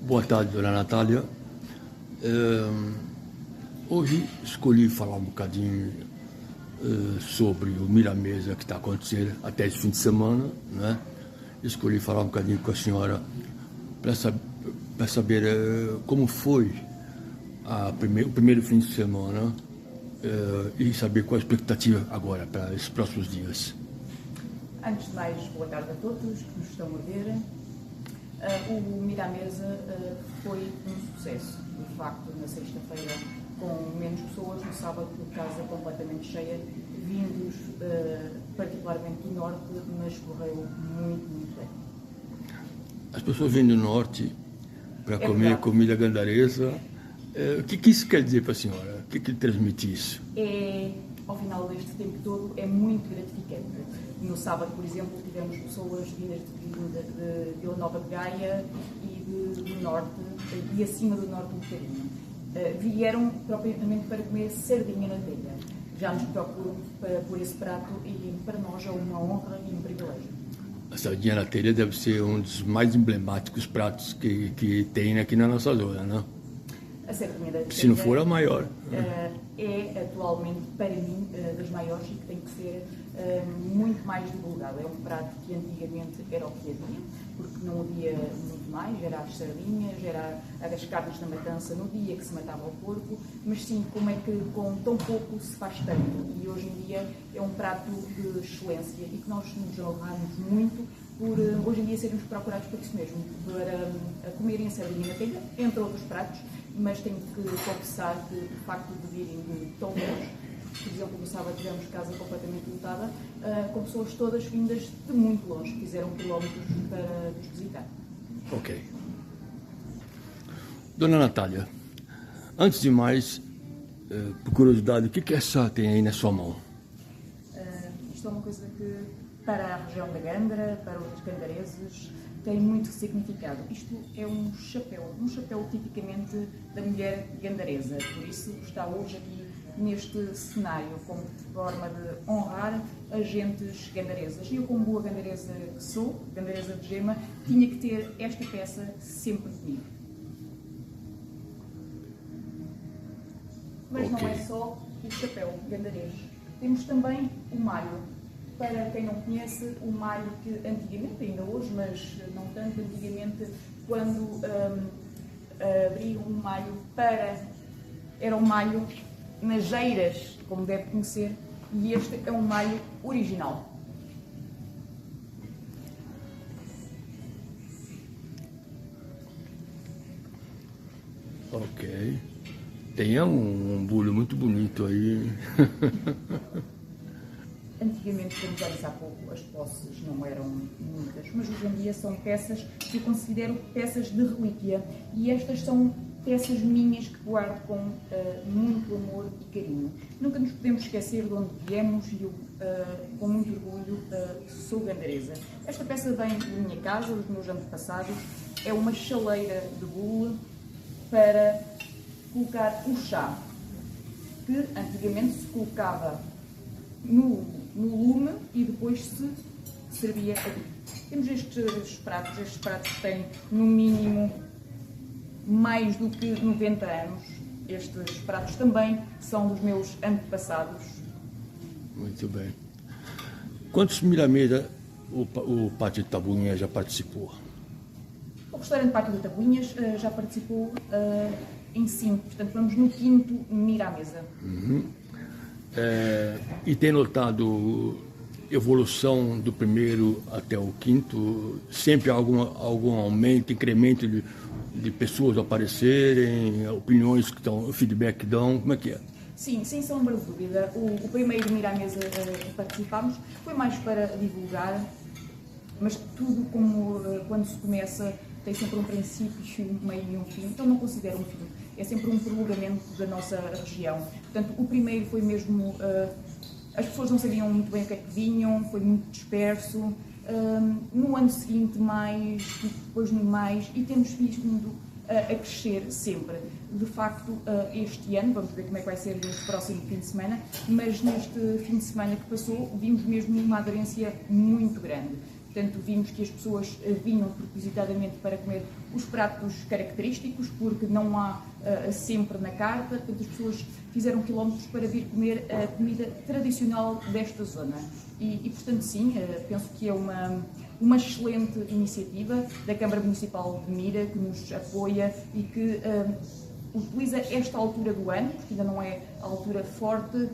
Boa tarde, dona Natália. Hoje escolhi falar um bocadinho sobre o Miramesa que está acontecendo até esse fim de semana, né? Escolhi falar um bocadinho com a senhora para saber como foi o primeiro fim de semana e saber qual a expectativa agora para esses próximos dias. Antes de mais, boa tarde a todos que nos estão a ver. O Miramesa foi um sucesso. De facto, na sexta-feira, com menos pessoas, no sábado, casa completamente cheia, vindos particularmente do norte, mas correu muito, muito bem. As pessoas vêm do norte para comer verdade. Comida gandaresa. O que isso quer dizer para a senhora? O que transmite isso? Ao final deste tempo todo, é muito gratificante. No sábado, por exemplo, tivemos pessoas vindas de Vila Nova de Gaia e do norte, e acima do norte um bocadinho. Vieram propriamente para comer sardinha na telha. Já nos procuram por esse prato e para nós é uma honra e um privilégio. A sardinha na telha deve ser um dos mais emblemáticos pratos que tem aqui na nossa zona, né? A sardinha da telha, se não for a maior. É atualmente, para mim, das maiores e que tem que ser muito mais divulgado. É um prato que antigamente era o que havia, porque não havia muito mais, era as sardinhas, era as carnes da matança no dia que se matava o porco, mas sim, como é que com tão pouco se faz tanto. E hoje em dia é um prato de excelência e que nós nos honramos muito por hoje em dia sermos procurados por isso mesmo, para comerem a sardinha na telha, entre outros pratos, mas tenho que confessar que o facto de virem de tão longe, por exemplo, no sábado tivemos casa completamente lotada, com pessoas todas vindas de muito longe, que fizeram quilómetros para nos visitar. Ok. Dona Natália, antes de mais, por curiosidade, o que essa tem aí na sua mão? Isto é uma coisa que, para a região da Gândara, para os gandareses, tem muito significado. Isto é um chapéu tipicamente da mulher gandaresa, por isso está hoje aqui neste cenário como forma de honrar as gentes gandaresas. E eu, como boa gandaresa que sou, gandaresa de gema, tinha que ter esta peça sempre comigo. Mas não é só o chapéu gandarês. Temos também o malho. Para quem não conhece, o malho que antigamente, ainda hoje, mas não tanto antigamente, quando abriam um malho era um malho nas geiras, como deve conhecer, e este é um malho original. Ok. Tem um bolo muito bonito aí. Antigamente, como já disse há pouco, as posses não eram muitas, mas hoje em dia são peças que eu considero peças de relíquia. E estas são peças minhas que guardo com muito amor e carinho. Nunca nos podemos esquecer de onde viemos e eu, com muito orgulho, sou gandaresa. Esta peça vem da minha casa, dos meus antepassados. É uma chaleira de bule para colocar o chá, que antigamente se colocava no lume e depois se servia ali. Temos estes pratos têm no mínimo mais do que 90 anos. Estes pratos também são dos meus antepassados. Muito bem. Quantos Miramesa o Pátio de Tabuinha já participou? O restaurante Pátio de Tabuinhas já participou em 5, portanto vamos no 5º Miramesa. E tem notado evolução do primeiro até o 5º? Sempre algum aumento, incremento de pessoas aparecerem, opiniões que estão, feedback que dão, como é que é? Sim, sem sombra de dúvida. O primeiro Miramesa que participámos foi mais para divulgar, mas tudo como quando se começa tem sempre um princípio, um meio e um fim, então não considero um fim. É sempre um prolongamento da nossa região. Portanto, o primeiro foi mesmo... as pessoas não sabiam muito bem o que é que vinham, foi muito disperso. No ano seguinte mais, depois no mais, e temos vindo a crescer sempre. De facto, este ano, vamos ver como é que vai ser este próximo fim de semana, mas neste fim de semana que passou, vimos mesmo uma aderência muito grande. Portanto, vimos que as pessoas vinham propositadamente para comer os pratos característicos, porque não há sempre na carta. Portanto, as pessoas fizeram quilómetros para vir comer a comida tradicional desta zona. E portanto, sim, penso que é uma excelente iniciativa da Câmara Municipal de Mira, que nos apoia e que utiliza esta altura do ano, porque ainda não é a altura forte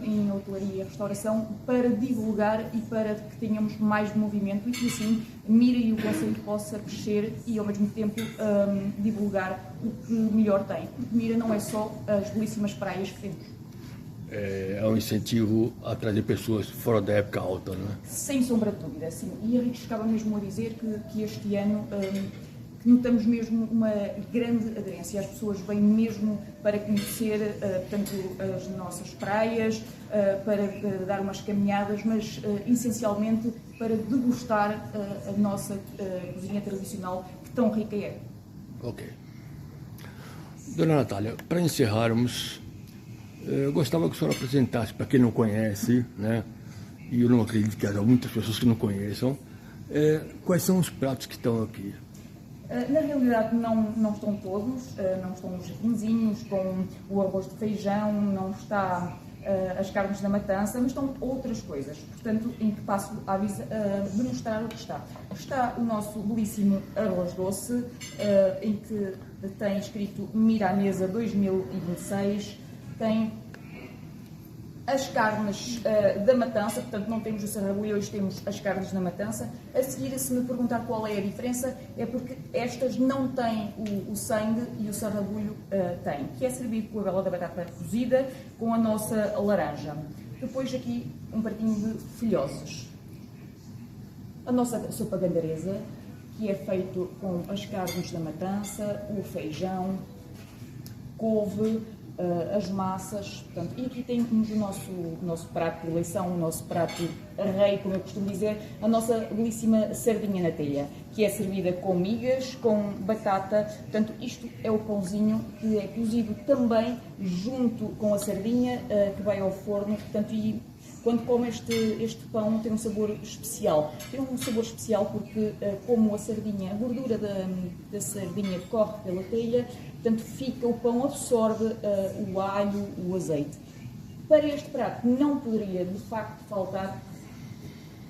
em hotelaria e restauração, para divulgar e para que tenhamos mais movimento e que assim Mira e o Concelho possa crescer e ao mesmo tempo divulgar o que melhor tem, porque Mira não é só as belíssimas praias que temos. É um incentivo a trazer pessoas fora da época alta, não é? Sem sombra de dúvida, sim. E a Rita estava mesmo a dizer que este ano que notamos mesmo uma grande aderência. As pessoas vêm mesmo para conhecer portanto, as nossas praias, para dar umas caminhadas, mas essencialmente para degustar a nossa cozinha tradicional, que tão rica é. Ok. Dona Natália, para encerrarmos, eu gostava que a senhora apresentasse, para quem não conhece, né, e eu não acredito que haja muitas pessoas que não conheçam, quais são os pratos que estão aqui. Na realidade não estão todos, não estão os vinzinhos com o arroz de feijão, não está as carnes da matança, mas estão outras coisas. Portanto, em que passo a demonstrar o que está. Está o nosso belíssimo arroz doce, em que tem escrito Mira à Mesa 2026, tem as carnes da matança, portanto não temos o sarrabulho, hoje temos as carnes da matança. A seguir, se me perguntar qual é a diferença, é porque estas não têm o sangue e o sarrabulho tem, que é servido com a bela da batata cozida, com a nossa laranja. Depois aqui um pratinho de filhoses. A nossa sopa gandaresa, que é feito com as carnes da matança, o feijão, couve, as massas, portanto, e aqui temos o nosso prato de eleição, o nosso prato rei, como eu costumo dizer, a nossa belíssima sardinha na telha, que é servida com migas, com batata, portanto, isto é o pãozinho que é cozido também junto com a sardinha, que vai ao forno, portanto, e quando come este pão tem um sabor especial. Tem um sabor especial porque, como a sardinha, a gordura da sardinha corre pela telha, portanto fica, o pão absorve o alho, o azeite. Para este prato não poderia, de facto, faltar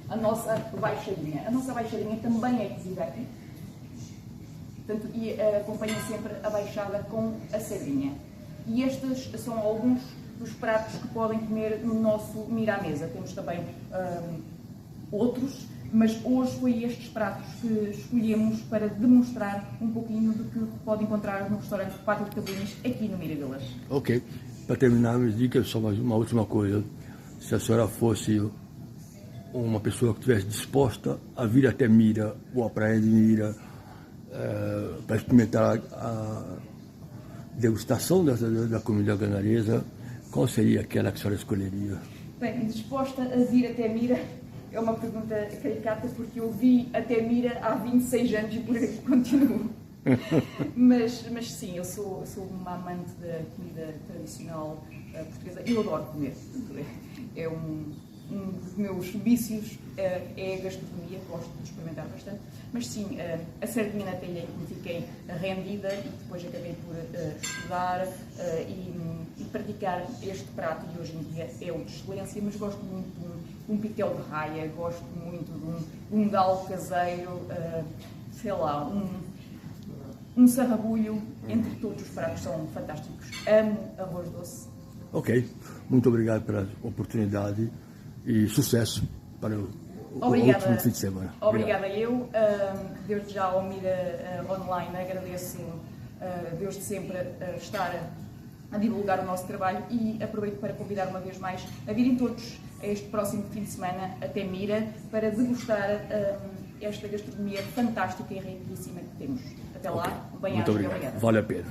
a nossa baixadinha. A nossa baixadinha também é cozida aqui, portanto, e acompanha sempre a baixada com a sardinha. E estes são alguns dos pratos que podem comer no nosso Mira à Mesa. Temos também outros, mas hoje foi estes pratos que escolhemos para demonstrar um pouquinho do que pode encontrar no restaurante Pátio de Tabuinhas aqui no Mira Vilas. Ok. Para terminar, me diga só mais uma última coisa. Se a senhora fosse uma pessoa que estivesse disposta a vir até Mira ou a praia de Mira para experimentar a degustação da comida gandaresa, qual seria aquela que a senhora escolheria? Bem, disposta a vir até Mira é uma pergunta caricata, porque eu vim até Mira há 26 anos e por aí continuo. mas sim, eu sou uma amante da comida tradicional portuguesa. Eu adoro comer. É um dos meus vícios, é a gastronomia, gosto de experimentar bastante. Mas sim, a sardinha na telha que me fiquei rendida e depois acabei por estudar e praticar este prato, e hoje em dia é o de excelência, mas gosto muito de um pitel de raia, gosto muito de um galo caseiro, sei lá, um sarrabulho, entre todos os pratos são fantásticos. Amo arroz doce. Ok, muito obrigado pela oportunidade e sucesso para o último fim de semana. Obrigada eu, desde já ao Mira Online agradeço desde sempre estar a divulgar o nosso trabalho e aproveito para convidar uma vez mais a virem todos a este próximo fim de semana até Mira para degustar esta gastronomia fantástica e riquíssima que temos. Até lá, bem-aja e obrigada. Vale a pena.